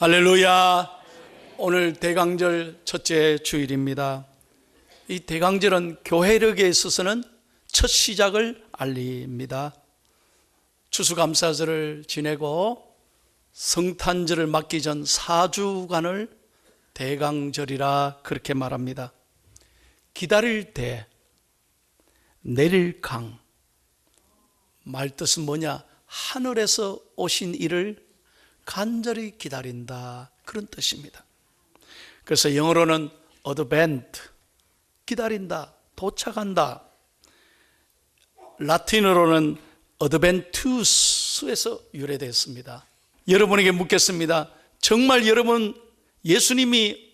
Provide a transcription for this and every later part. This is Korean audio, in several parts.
할렐루야. 오늘 대강절 첫째 주일입니다. 이 대강절은 교회력에 있어서는 첫 시작을 알립니다. 추수감사절을 지내고 성탄절을 맞기 전 4주간을 대강절이라 그렇게 말합니다. 기다릴 때 내릴 강, 말뜻은 뭐냐? 하늘에서 오신 이를 간절히 기다린다, 그런 뜻입니다. 그래서 영어로는 advent, 기다린다, 도착한다. 라틴어로는 adventus에서 유래됐습니다. 여러분에게 묻겠습니다. 정말 여러분 예수님이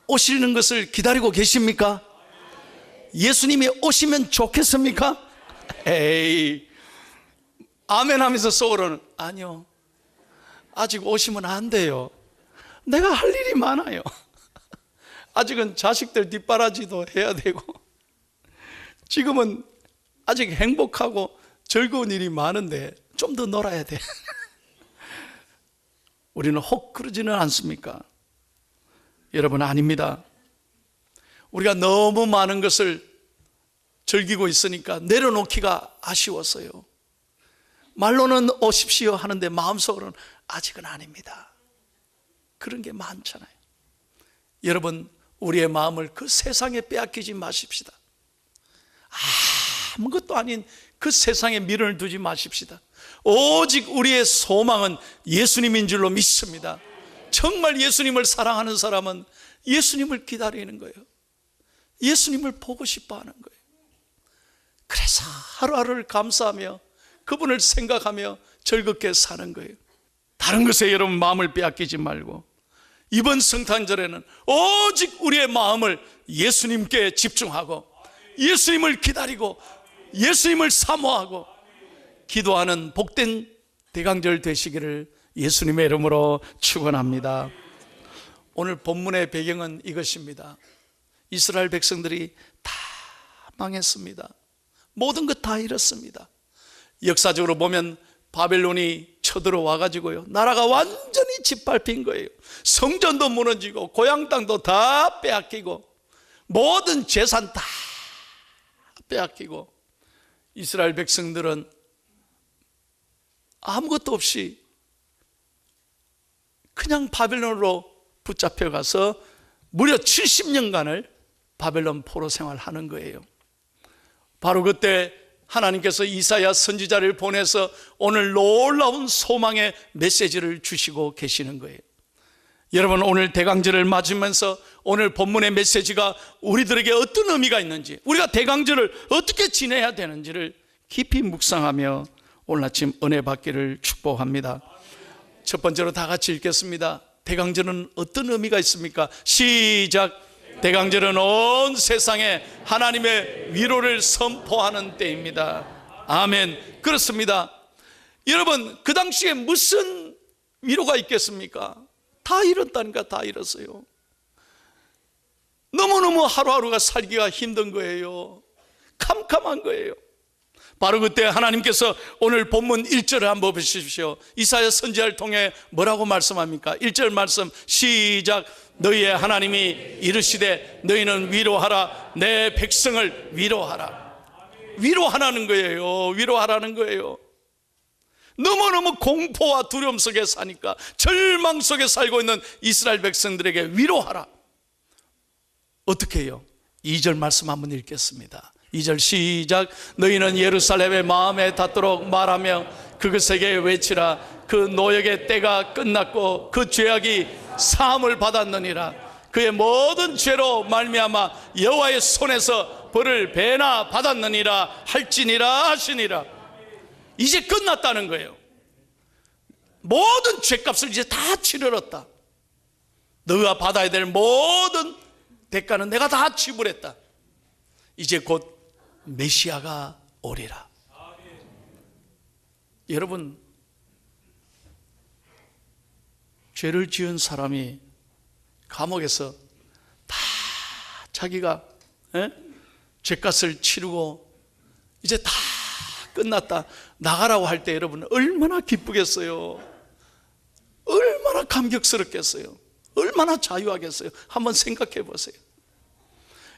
오시는 것을 기다리고 계십니까? 예수님이 오시면 좋겠습니까? 에이, 아멘 하면서 속으로는 아니요, 아직 오시면 안 돼요. 내가 할 일이 많아요. 아직은 자식들 뒷바라지도 해야 되고, 지금은 아직 행복하고 즐거운 일이 많은데 좀 더 놀아야 돼. 우리는 혹 그러지는 않습니까? 여러분, 아닙니다. 우리가 너무 많은 것을 즐기고 있으니까 내려놓기가 아쉬웠어요. 말로는 오십시오 하는데 마음속으로는 아직은 아닙니다. 그런 게 많잖아요. 여러분, 우리의 마음을 그 세상에 빼앗기지 마십시다. 아무것도 아닌 그 세상에 미련을 두지 마십시다. 오직 우리의 소망은 예수님인 줄로 믿습니다. 정말 예수님을 사랑하는 사람은 예수님을 기다리는 거예요. 예수님을 보고 싶어 하는 거예요. 그래서 하루하루를 감사하며 그분을 생각하며 즐겁게 사는 거예요. 다른 것에 여러분 마음을 빼앗기지 말고 이번 성탄절에는 오직 우리의 마음을 예수님께 집중하고 예수님을 기다리고 예수님을 사모하고 기도하는 복된 대강절 되시기를 예수님의 이름으로 축원합니다. 오늘 본문의 배경은 이것입니다. 이스라엘 백성들이 다 망했습니다. 모든 것 다 잃었습니다. 역사적으로 보면 바벨론이 쳐들어와 가지고요, 나라가 완전히 짓밟힌 거예요. 성전도 무너지고 고향 땅도 다 빼앗기고 모든 재산 다 빼앗기고 이스라엘 백성들은 아무것도 없이 그냥 바벨론으로 붙잡혀가서 무려 70년간을 바벨론 포로 생활하는 거예요. 바로 그때 하나님께서 이사야 선지자를 보내서 오늘 놀라운 소망의 메시지를 주시고 계시는 거예요. 여러분, 오늘 대강절을 맞으면서 오늘 본문의 메시지가 우리들에게 어떤 의미가 있는지, 우리가 대강절을 어떻게 지내야 되는지를 깊이 묵상하며 오늘 아침 은혜 받기를 축복합니다. 첫 번째로 다 같이 읽겠습니다. 대강절은 어떤 의미가 있습니까? 시작. 대강절은 온 세상에 하나님의 위로를 선포하는 때입니다. 아멘. 그렇습니다. 여러분, 그 당시에 무슨 위로가 있겠습니까? 다 잃었다니까. 다 잃었어요. 너무너무 하루하루가 살기가 힘든 거예요. 캄캄한 거예요. 바로 그때 하나님께서 오늘 본문 1절을 한번 보십시오. 이사야 선지자를 통해 뭐라고 말씀합니까? 1절 말씀 시작. 너희의 하나님이 이르시되 너희는 위로하라. 내 백성을 위로하라. 위로하라는 거예요. 위로하라는 거예요. 너무너무 공포와 두려움 속에 사니까, 절망 속에 살고 있는 이스라엘 백성들에게 위로하라. 어떻게 해요? 2절 말씀 한번 읽겠습니다. 2절 시작. 너희는 예루살렘의 마음에 닿도록 말하며 그것에게 외치라. 그 노역의 때가 끝났고 그 죄악이 사함을 받았느니라. 그의 모든 죄로 말미암아 여호와의 손에서 벌을 배나 받았느니라 할지니라 하시니라. 이제 끝났다는 거예요. 모든 죄값을 이제 다 치르렀다. 너가 받아야 될 모든 대가는 내가 다 지불했다. 이제 곧 메시아가 오리라. 여러분, 죄를 지은 사람이 감옥에서 다 자기가 죄값을 치르고 이제 다 끝났다 나가라고 할 때 여러분 얼마나 기쁘겠어요. 얼마나 얼마나 감격스럽겠어요. 얼마나 자유하겠어요. 한번 생각해 보세요.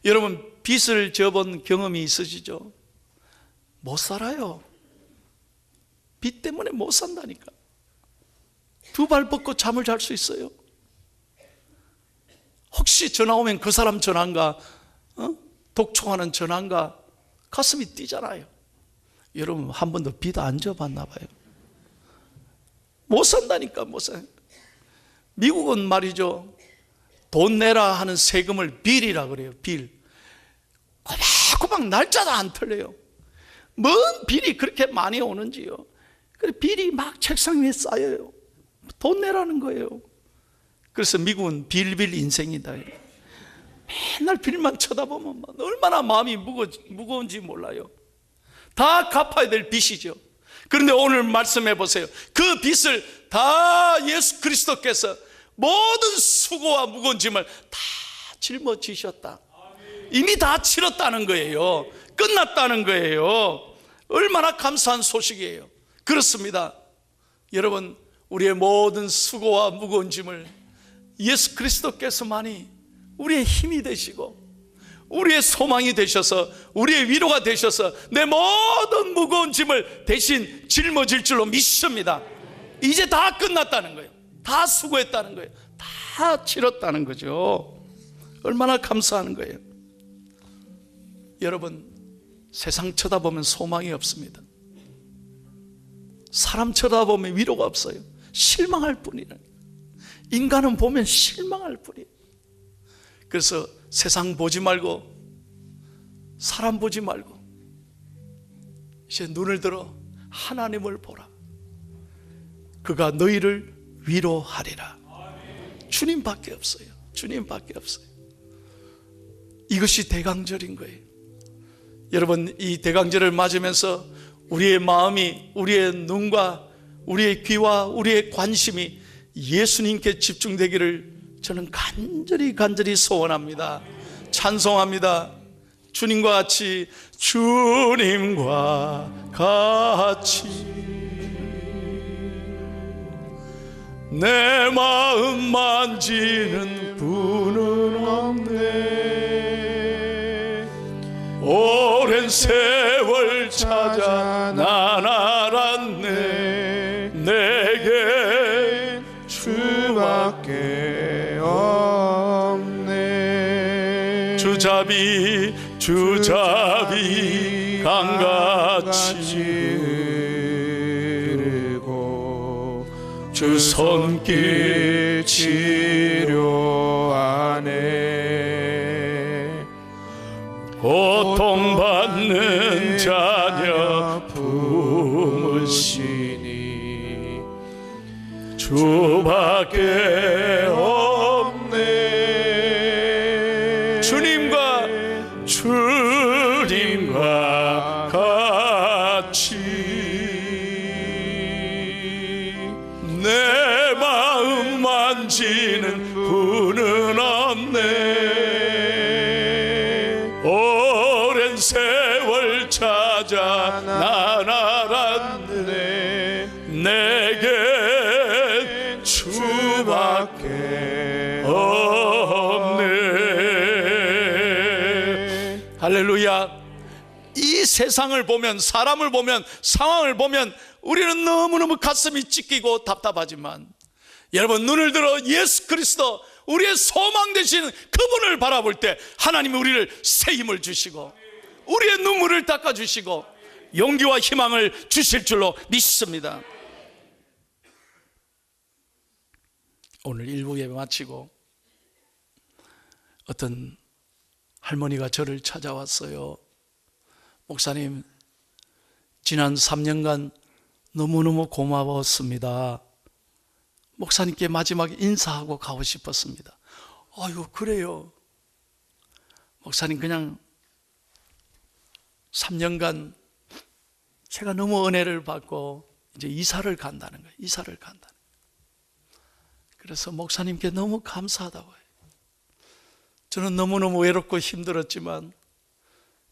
여러분, 빚을 져본 경험이 있으시죠? 못 살아요. 빚 때문에 못 산다니까. 두 발 뻗고 잠을 잘 수 있어요? 혹시 전화 오면 그 사람 전화인가? 독촉하는 전화인가? 가슴이 뛰잖아요. 여러분, 한 번도 빚 안 져봤나 봐요. 못 산다니까, 못 사. 미국은 말이죠, 돈 내라 하는 세금을 빌이라 그래요. 빌. 꼬박꼬박 날짜도 안 틀려요. 뭔 빌이 그렇게 많이 오는지요. 그래, 빌이 막 책상 위에 쌓여요. 돈 내라는 거예요. 그래서 미국은 빌빌 인생이다. 맨날 빌만 쳐다보면 얼마나 마음이 무거운지 몰라요. 다 갚아야 될 빚이죠. 그런데 오늘 말씀해 보세요. 그 빚을 다 예수 그리스도께서 모든 수고와 무거운 짐을 다 짊어지셨다. 이미 다 치렀다는 거예요. 끝났다는 거예요. 얼마나 감사한 소식이에요. 그렇습니다. 여러분, 우리의 모든 수고와 무거운 짐을 예수 그리스도께서만이 우리의 힘이 되시고 우리의 소망이 되셔서 우리의 위로가 되셔서 내 모든 무거운 짐을 대신 짊어질 줄로 믿습니다. 이제 다 끝났다는 거예요. 다 수고했다는 거예요. 다 치렀다는 거죠. 얼마나 감사한 거예요. 여러분, 세상 쳐다보면 소망이 없습니다. 사람 쳐다보면 위로가 없어요. 실망할 뿐이라는 거예요. 인간은 보면 실망할 뿐이에요. 그래서 세상 보지 말고 사람 보지 말고 이제 눈을 들어 하나님을 보라. 그가 너희를 위로하리라. 주님밖에 없어요. 주님밖에 없어요. 이것이 대강절인 거예요. 여러분, 이 대강절을 맞으면서 우리의 마음이, 우리의 눈과 우리의 귀와 우리의 관심이 예수님께 집중되기를 저는 간절히 소원합니다. 찬송합니다. 주님과 같이 내 마음 만지는 분은 없네. 오랜 세월 찾아 난 알았네. 내게 주밖에 없네. 주잡이 강같이 흐르고 주 손길 치료하네. 고통받는 자녀 품으시니 주밖에 없네. 주님과 같이 내 마음 만지는 분은 없네. 오랜 세월 찾아 난 알았네. 내게 주밖에 없네. 할렐루야. 이 세상을 보면, 사람을 보면, 상황을 보면 우리는 너무너무 가슴이 찢기고 답답하지만, 여러분, 눈을 들어 예수 그리스도, 우리의 소망 되신 그분을 바라볼 때 하나님이 우리를 새 힘을 주시고 우리의 눈물을 닦아주시고 용기와 희망을 주실 줄로 믿습니다. 오늘 일부 예배 마치고 어떤 할머니가 저를 찾아왔어요. 목사님, 지난 3년간 너무너무 고마웠습니다. 목사님께 마지막에 인사하고 가고 싶었습니다. 아유, 그래요. 목사님, 그냥 3년간 제가 너무 은혜를 받고 이제 이사를 간다는 거예요. 이사를 간다는 거예요. 그래서 목사님께 너무 감사하다고 해요. 저는 너무너무 외롭고 힘들었지만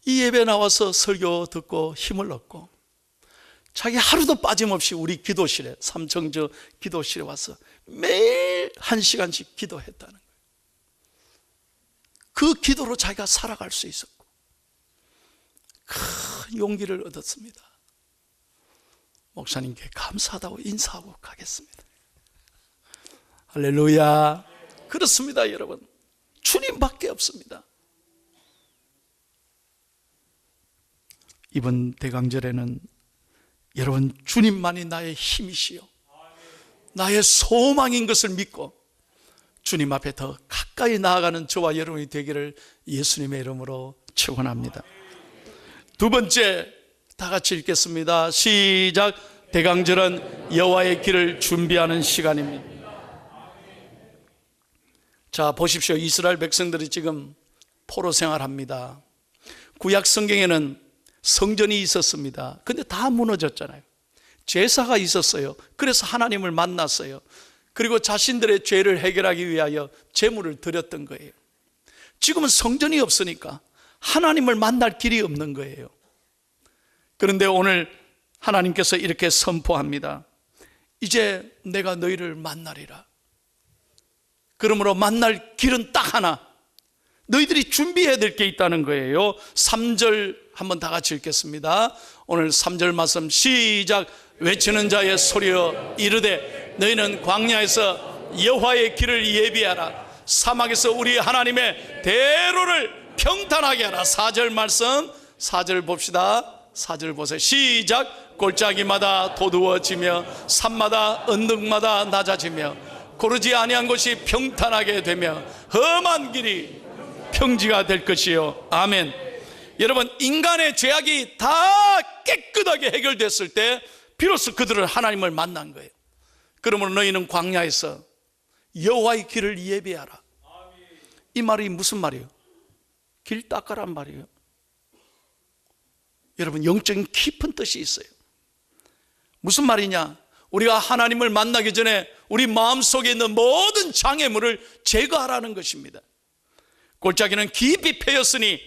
이 예배 나와서 설교 듣고 힘을 얻고 자기 하루도 빠짐없이 우리 기도실에, 삼청저 기도실에 와서 매일 1시간씩 기도했다는 거예요. 그 기도로 자기가 살아갈 수 있었고 큰 용기를 얻었습니다. 목사님께 감사하다고 인사하고 가겠습니다. 할렐루야. 그렇습니다, 여러분. 주님밖에 없습니다. 이번 대강절에는 여러분, 주님만이 나의 힘이시요 나의 소망인 것을 믿고 주님 앞에 더 가까이 나아가는 저와 여러분이 되기를 예수님의 이름으로 축원합니다. 두 번째, 다 같이 읽겠습니다. 시작. 대강절은 여호와의 길을 준비하는 시간입니다. 자, 보십시오. 이스라엘 백성들이 지금 포로 생활합니다. 구약 성경에는 성전이 있었습니다. 근데 다 무너졌잖아요. 제사가 있었어요. 그래서 하나님을 만났어요. 그리고 자신들의 죄를 해결하기 위하여 제물을 드렸던 거예요. 지금은 성전이 없으니까 하나님을 만날 길이 없는 거예요. 그런데 오늘 하나님께서 이렇게 선포합니다. 이제 내가 너희를 만나리라. 그러므로 만날 길은 딱 하나, 너희들이 준비해야 될 게 있다는 거예요. 3절 한번 다 같이 읽겠습니다. 오늘 3절 말씀 시작. 외치는 자의 소리여 이르되 너희는 광야에서 여호와의 길을 예비하라. 사막에서 우리 하나님의 대로를 평탄하게 하라. 4절 말씀, 4절 봅시다. 4절 보세요. 시작. 골짜기마다 도두어지며 산마다 언덕마다 낮아지며 고르지 아니한 곳이 평탄하게 되며 험한 길이 평지가 될 것이요. 아멘. 여러분, 인간의 죄악이 다 깨끗하게 해결됐을 때 비로소 그들은 하나님을 만난 거예요. 그러므로 너희는 광야에서 여호와의 길을 예비하라. 이 말이 무슨 말이에요? 길 닦아란 말이에요. 여러분, 영적인 깊은 뜻이 있어요. 무슨 말이냐? 우리가 하나님을 만나기 전에 우리 마음속에 있는 모든 장애물을 제거하라는 것입니다. 골짜기는 깊이 패였으니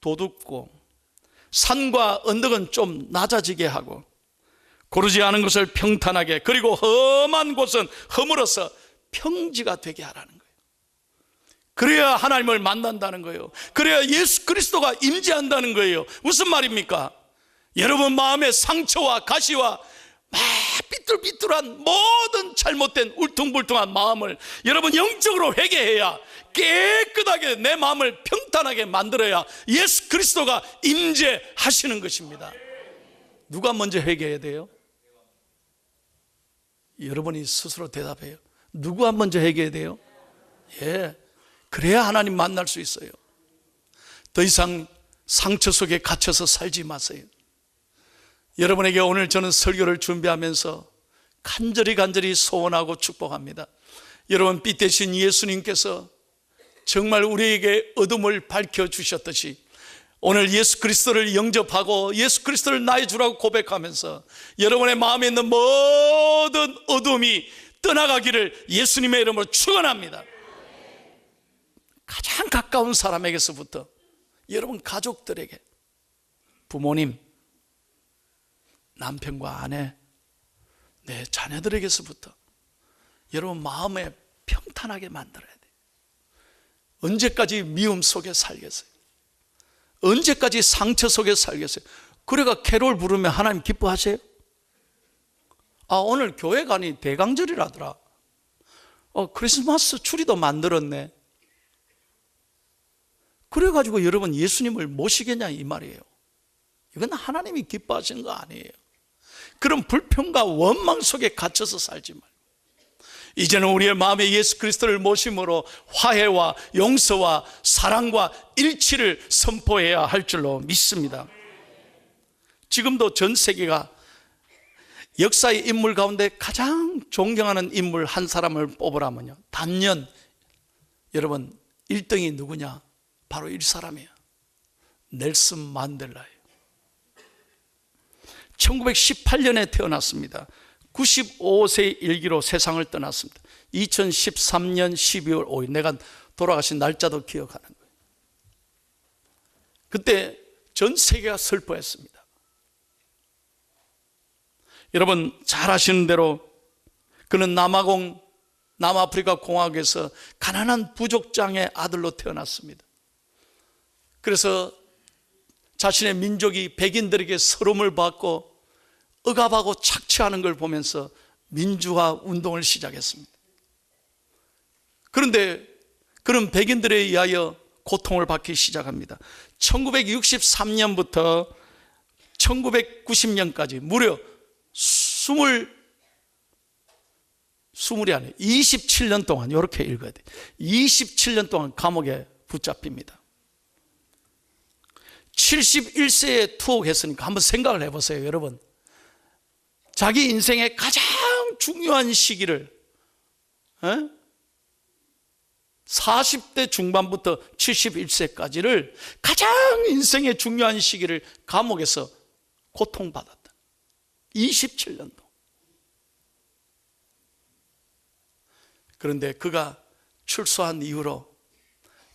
도둑고 산과 언덕은 좀 낮아지게 하고 고르지 않은 것을 평탄하게, 그리고 험한 곳은 허물어서 평지가 되게 하라는 거예요. 그래야 하나님을 만난다는 거예요. 그래야 예수 그리스도가 임재한다는 거예요. 무슨 말입니까? 여러분 마음의 상처와 가시와 막 삐뚤삐뚤한 모든 잘못된 울퉁불퉁한 마음을 여러분 영적으로 회개해야, 깨끗하게 내 마음을 평탄하게 만들어야 예수 그리스도가 임재하시는 것입니다. 누가 먼저 회개해야 돼요? 여러분이 스스로 대답해요. 누가 먼저 회개해야 돼요? 예, 그래야 하나님 만날 수 있어요. 더 이상 상처 속에 갇혀서 살지 마세요. 여러분에게 오늘 저는 설교를 준비하면서 간절히 소원하고 축복합니다. 여러분, 빛 대신 예수님께서 정말 우리에게 어둠을 밝혀주셨듯이 오늘 예수 그리스도를 영접하고 예수 그리스도를 나의 주라고 고백하면서 여러분의 마음에 있는 모든 어둠이 떠나가기를 예수님의 이름으로 축원합니다. 가장 가까운 사람에게서부터, 여러분 가족들에게, 부모님, 남편과 아내, 내 자녀들에게서부터 여러분 마음에 평탄하게 만들어야 돼요. 언제까지 미움 속에 살겠어요? 언제까지 상처 속에 살겠어요? 그래가 캐롤 부르면 하나님 기뻐하세요? 아, 오늘 교회 가니 대강절이라더라. 크리스마스 추리도 만들었네. 그래가지고 여러분 예수님을 모시겠냐 이 말이에요. 이건 하나님이 기뻐하시는 거 아니에요. 그런 불평과 원망 속에 갇혀서 살지 말고 이제는 우리의 마음에 예수 그리스도를 모심으로 화해와 용서와 사랑과 일치를 선포해야 할 줄로 믿습니다. 지금도 전 세계가 역사의 인물 가운데 가장 존경하는 인물 한 사람을 뽑으라면요, 단연 여러분 1등이 누구냐? 바로 이 사람이에요. 넬슨 만델라예요. 1918년에 태어났습니다. 95세 일기로 세상을 떠났습니다. 2013년 12월 5일 내가 돌아가신 날짜도 기억하는 거예요. 그때 전 세계가 슬퍼했습니다. 여러분 잘 아시는 대로 그는 남아프리카 공화국에서 가난한 부족장의 아들로 태어났습니다. 그래서 자신의 민족이 백인들에게 서름을 받고 억압하고 착취하는 걸 보면서 민주화 운동을 시작했습니다. 그런데 그는 백인들에 의하여 고통을 받기 시작합니다. 1963년부터 1990년까지 무려 27년 동안, 이렇게 읽어야 돼. 27년 동안 감옥에 붙잡힙니다. 71세에 투옥했으니까 한번 생각을 해보세요, 여러분. 자기 인생의 가장 중요한 시기를 40대 중반부터 71세까지를 가장 인생의 중요한 시기를 감옥에서 고통받았다. 27년 동안. 그런데 그가 출소한 이후로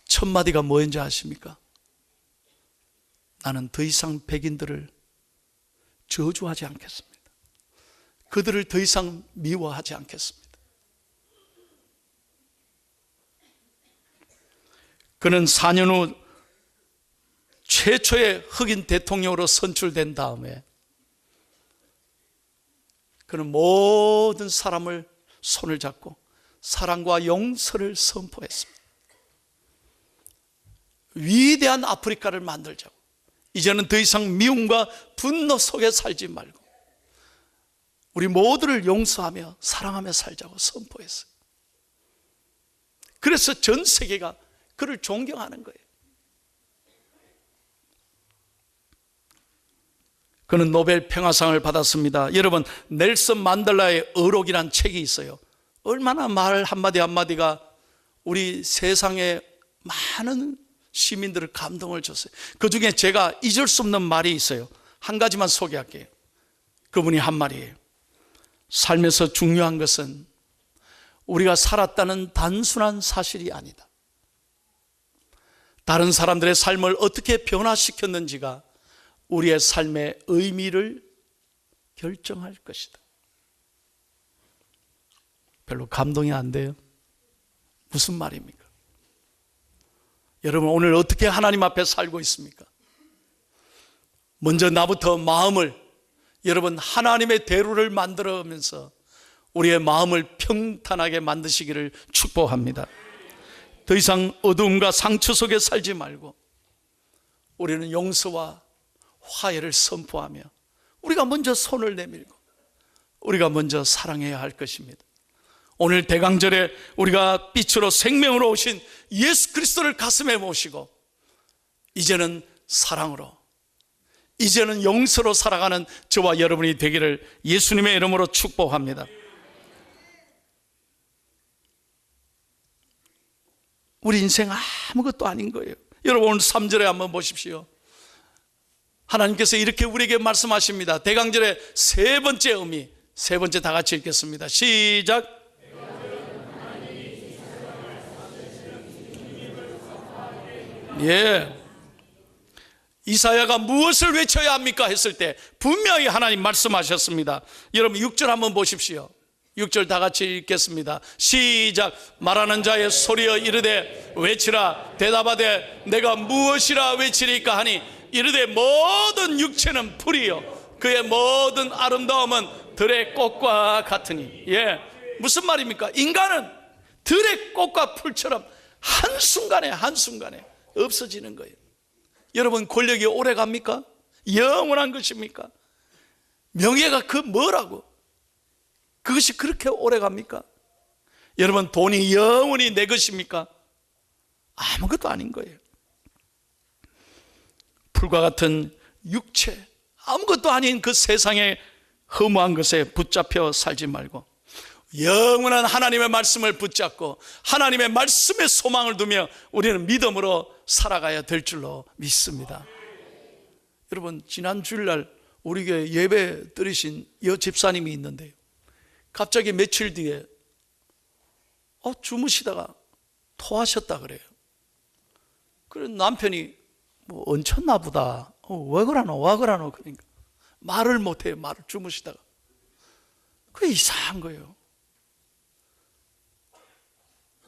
첫 마디가 뭐였는지 아십니까? 나는 더 이상 백인들을 저주하지 않겠습니다. 그들을 더 이상 미워하지 않겠습니다. 그는 4년 후 최초의 흑인 대통령으로 선출된 다음에 그는 모든 사람을 손을 잡고 사랑과 용서를 선포했습니다. 위대한 아프리카를 만들자고. 이제는 더 이상 미움과 분노 속에 살지 말고 우리 모두를 용서하며 사랑하며 살자고 선포했어요. 그래서 전 세계가 그를 존경하는 거예요. 그는 노벨 평화상을 받았습니다. 여러분, 넬슨 만델라의 어록이란 책이 있어요. 얼마나 말 한마디 한마디가 우리 세상의 많은 시민들을 감동을 줬어요. 그 중에 제가 잊을 수 없는 말이 있어요. 한 가지만 소개할게요. 그분이 한 말이에요. 삶에서 중요한 것은 우리가 살았다는 단순한 사실이 아니다. 다른 사람들의 삶을 어떻게 변화시켰는지가 우리의 삶의 의미를 결정할 것이다. 별로 감동이 안 돼요? 무슨 말입니까? 여러분, 오늘 어떻게 하나님 앞에 살고 있습니까? 먼저 나부터 마음을, 여러분, 하나님의 대로를 만들어가면서 우리의 마음을 평탄하게 만드시기를 축복합니다. 더 이상 어두움과 상처 속에 살지 말고 우리는 용서와 화해를 선포하며 우리가 먼저 손을 내밀고 우리가 먼저 사랑해야 할 것입니다. 오늘 대강절에 우리가 빛으로 생명으로 오신 예수 그리스도를 가슴에 모시고 이제는 사랑으로, 이제는 용서로 살아가는 저와 여러분이 되기를 예수님의 이름으로 축복합니다. 우리 인생 아무것도 아닌 거예요. 여러분, 오늘 3절에 한번 보십시오. 하나님께서 이렇게 우리에게 말씀하십니다. 대강절의 세 번째 의미, 세 번째 다 같이 읽겠습니다. 시작. 예. 이사야가 무엇을 외쳐야 합니까? 했을 때 분명히 하나님 말씀하셨습니다. 여러분 6절 한번 보십시오. 6절 다 같이 읽겠습니다. 시작. 말하는 자의 소리여 이르되 외치라. 대답하되 내가 무엇이라 외치리까 하니 이르되 모든 육체는 풀이요 그의 모든 아름다움은 들의 꽃과 같으니. 예, 무슨 말입니까? 인간은 들의 꽃과 풀처럼 한순간에 없어지는 거예요. 여러분, 권력이 오래 갑니까? 영원한 것입니까? 명예가 그 뭐라고? 그것이 그렇게 오래 갑니까? 여러분, 돈이 영원히 내 것입니까? 아무것도 아닌 거예요. 풀과 같은 육체, 아무것도 아닌 그 세상의 허무한 것에 붙잡혀 살지 말고 영원한 하나님의 말씀을 붙잡고 하나님의 말씀에 소망을 두며 우리는 믿음으로 살아가야 될 줄로 믿습니다. 여러분, 지난 주일날 우리 교회 예배 드리신 여 집사님이 있는데요, 갑자기 며칠 뒤에 주무시다가 토하셨다 그래요. 그래서 남편이 뭐 얹혔나 보다. 왜 그러노 그러니까 말을 못해요. 말을 주무시다가. 그게 이상한 거예요.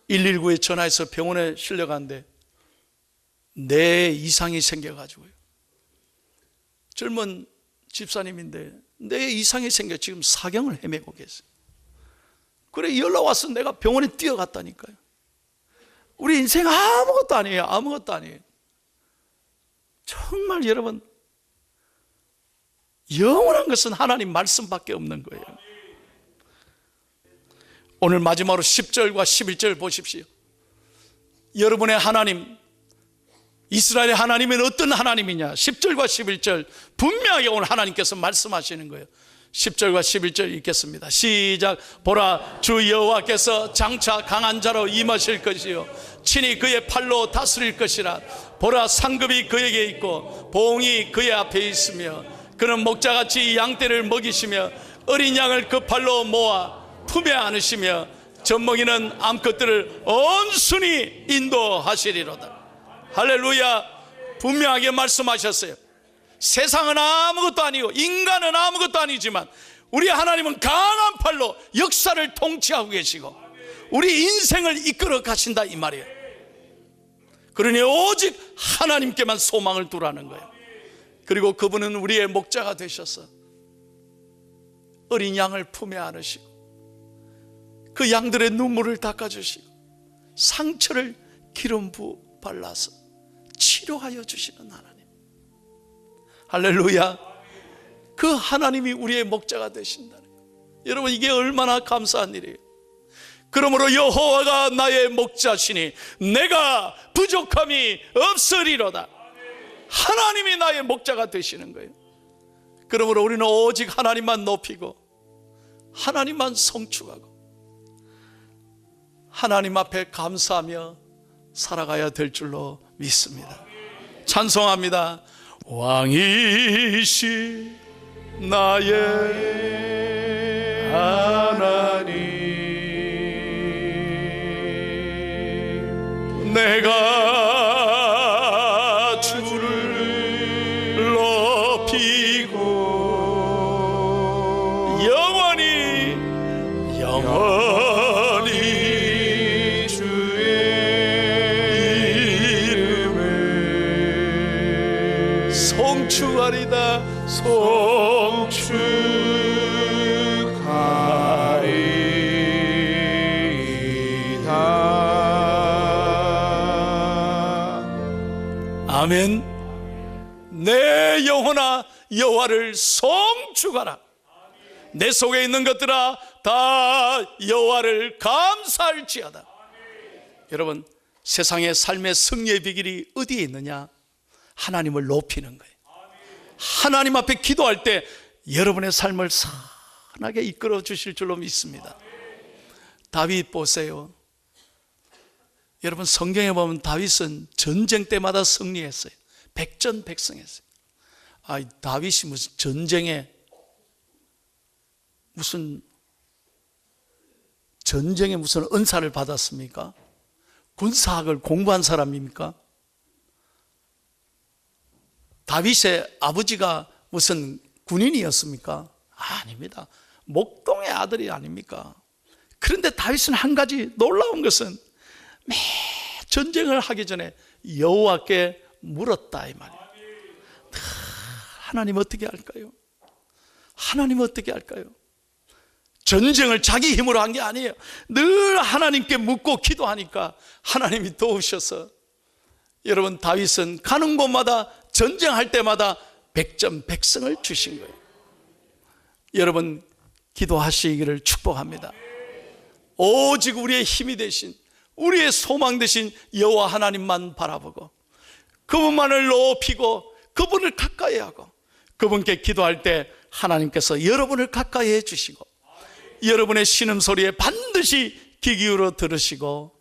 119에 전화해서 병원에 실려갔는데 뇌에 이상이 생겨가지고요. 젊은 집사님인데 뇌에 이상이 생겨 지금 사경을 헤매고 계세요. 그래 연락 와서 내가 병원에 뛰어갔다니까요. 우리 인생 아무것도 아니에요. 아무것도 아니에요. 정말 여러분, 영원한 것은 하나님 말씀밖에 없는 거예요. 오늘 마지막으로 10절과 11절 보십시오. 여러분의 하나님, 이스라엘의 하나님은 어떤 하나님이냐? 10절과 11절 분명하게 오늘 하나님께서 말씀하시는 거예요. 10절과 11절 읽겠습니다. 시작. 보라, 주 여호와께서 장차 강한 자로 임하실 것이요 친히 그의 팔로 다스릴 것이라. 보라, 상급이 그에게 있고 보응이 그의 앞에 있으며 그는 목자같이 양떼를 먹이시며 어린 양을 그 팔로 모아 품에 안으시며 젖먹이는 암컷들을 온순히 인도하시리로다. 할렐루야. 분명하게 말씀하셨어요. 세상은 아무것도 아니고 인간은 아무것도 아니지만 우리 하나님은 강한 팔로 역사를 통치하고 계시고 우리 인생을 이끌어 가신다 이 말이에요. 그러니 오직 하나님께만 소망을 두라는 거예요. 그리고 그분은 우리의 목자가 되셔서 어린 양을 품에 안으시고 그 양들의 눈물을 닦아주시고 상처를 기름 부어 발라서 치료하여 주시는 하나님. 할렐루야. 그 하나님이 우리의 목자가 되신다는 거예요. 여러분, 이게 얼마나 감사한 일이에요. 그러므로 여호와가 나의 목자시니 내가 부족함이 없으리로다. 하나님이 나의 목자가 되시는 거예요. 그러므로 우리는 오직 하나님만 높이고 하나님만 성축하고 하나님 앞에 감사하며 살아가야 될 줄로 믿습니다. 찬송합니다. 왕이시 나의 하나님, 내가 주를 높이고 영원히 주의 이름을 송축하리다. 아멘. 내 영혼아 여호와를 송축하라. 내 속에 있는 것들아 다 여호와를 감사할지어다. 여러분, 세상의 삶의 승리의 비결이 어디에 있느냐? 하나님을 높이는 거예요. 하나님 앞에 기도할 때 여러분의 삶을 선하게 이끌어 주실 줄로 믿습니다. 다윗 보세요. 여러분, 성경에 보면 다윗은 전쟁 때마다 승리했어요. 백전백승했어요. 다윗이 무슨 전쟁에 무슨 은사를 받았습니까? 군사학을 공부한 사람입니까? 다윗의 아버지가 무슨 군인이었습니까? 아닙니다. 목동의 아들이 아닙니까? 그런데 다윗은 한 가지 놀라운 것은 매 전쟁을 하기 전에 여호와께 물었다 이 말이에요. 하나님 어떻게 할까요? 하나님 어떻게 할까요? 전쟁을 자기 힘으로 한 게 아니에요. 늘 하나님께 묻고 기도하니까 하나님이 도우셔서, 여러분, 다윗은 가는 곳마다 전쟁할 때마다 백전백승을 주신 거예요. 여러분, 기도하시기를 축복합니다. 오직 우리의 힘이 되신, 우리의 소망 되신 여호와 하나님만 바라보고 그분만을 높이고 그분을 가까이 하고 그분께 기도할 때 하나님께서 여러분을 가까이 해주시고 여러분의 신음소리에 반드시 귀 기울여 들으시고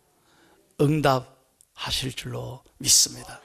응답하실 줄로 믿습니다.